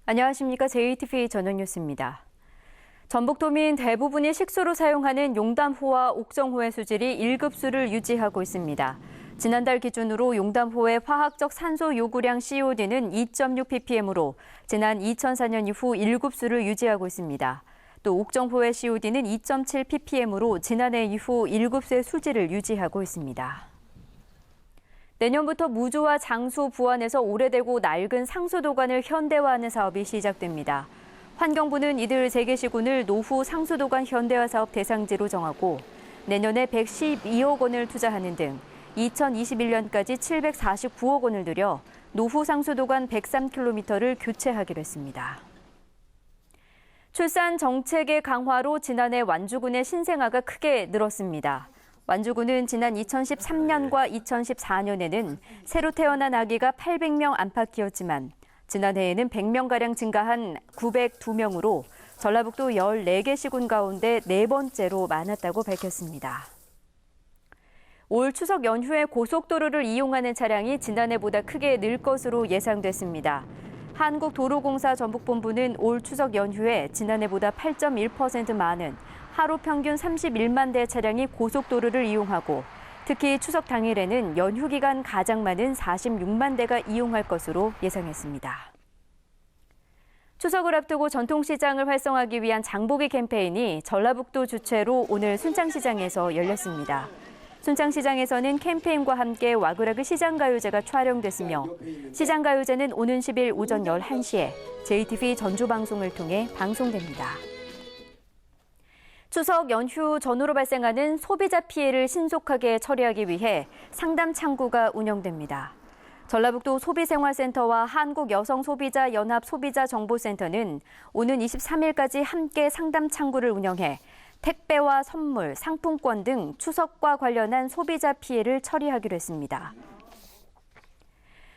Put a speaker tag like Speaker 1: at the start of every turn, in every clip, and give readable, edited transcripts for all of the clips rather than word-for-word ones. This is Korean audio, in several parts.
Speaker 1: 안녕하십니까. JTV 저녁 뉴스입니다. 전북도민 대부분이 식수로 사용하는 용담호와 옥정호의 수질이 1급수를 유지하고 있습니다. 지난달 기준으로 용담호의 화학적 산소 요구량 COD는 2.6ppm으로 지난 2004년 이후 1급수를 유지하고 있습니다. 또 옥정호의 COD는 2.7ppm으로 지난해 이후 1급수의 수질을 유지하고 있습니다. 내년부터 무주와 장수 부안에서 오래되고 낡은 상수도관을 현대화하는 사업이 시작됩니다. 환경부는 이들 3개 시군을 노후 상수도관 현대화 사업 대상지로 정하고 내년에 112억 원을 투자하는 등 2021년까지 749억 원을 들여 노후 상수도관 103km를 교체하기로 했습니다. 출산 정책의 강화로 지난해 완주군의 신생아가 크게 늘었습니다. 완주군은 지난 2013년과 2014년에는 새로 태어난 아기가 800명 안팎이었지만 지난해에는 100명가량 증가한 902명으로 전라북도 14개 시군 가운데 4번째로 많았다고 밝혔습니다. 올 추석 연휴에 고속도로를 이용하는 차량이 지난해보다 크게 늘 것으로 예상됐습니다. 한국도로공사 전북본부는 올 추석 연휴에 지난해보다 8.1% 많은 하루 평균 31만 대 차량이 고속도로를 이용하고 특히 추석 당일에는 연휴 기간 가장 많은 46만 대가 이용할 것으로 예상했습니다. 추석을 앞두고 전통시장을 활성화하기 위한 장보기 캠페인이 전라북도 주최로 오늘 순창시장에서 열렸습니다. 순창시장에서는 캠페인과 함께 와그라그 시장가요제가 촬영됐으며 시장가요제는 오는 10일 오전 11시에 JTV 전주방송을 통해 방송됩니다. 추석 연휴 전후로 발생하는 소비자 피해를 신속하게 처리하기 위해 상담 창구가 운영됩니다. 전라북도 소비생활센터와 한국여성소비자연합 소비자정보센터는 오는 23일까지 함께 상담 창구를 운영해 택배와 선물, 상품권 등 추석과 관련한 소비자 피해를 처리하기로 했습니다.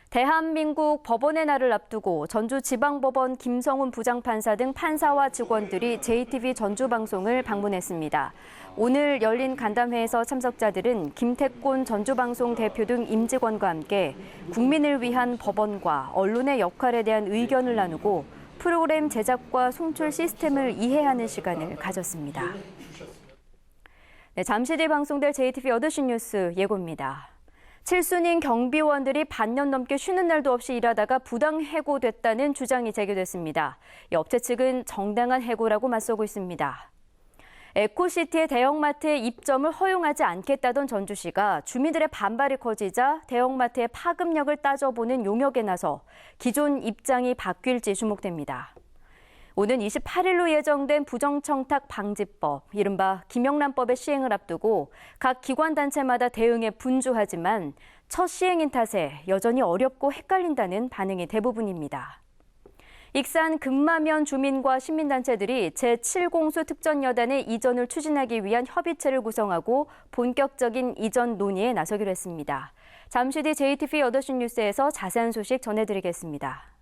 Speaker 1: 대한민국 법원의 날을 앞두고 전주지방법원 김성훈 부장판사 등 판사와 직원들이 JTV 전주방송을 방문했습니다. 오늘 열린 간담회에서 참석자들은 김태곤 전주방송 대표 등 임직원과 함께 국민을 위한 법원과 언론의 역할에 대한 의견을 나누고 프로그램 제작과 송출 시스템을 이해하는 시간을 가졌습니다. 네, 잠시 뒤 방송될 JTV 8시 뉴스 예고입니다. 7순인 경비원들이 반년 넘게 쉬는 날도 없이 일하다가 부당 해고됐다는 주장이 제기됐습니다. 업체 측은 정당한 해고라고 맞서고 있습니다. 에코시티의 대형마트의 입점을 허용하지 않겠다던 전주시가 주민들의 반발이 커지자 대형마트의 파급력을 따져보는 용역에 나서 기존 입장이 바뀔지 주목됩니다. 오는 28일로 예정된 부정청탁 방지법, 이른바 김영란법의 시행을 앞두고 각 기관단체마다 대응에 분주하지만 첫 시행인 탓에 여전히 어렵고 헷갈린다는 반응이 대부분입니다. 익산 금마면 주민과 시민단체들이 제7공수 특전여단의 이전을 추진하기 위한 협의체를 구성하고 본격적인 이전 논의에 나서기로 했습니다. 잠시 뒤 JTV 8시 뉴스에서 자세한 소식 전해드리겠습니다.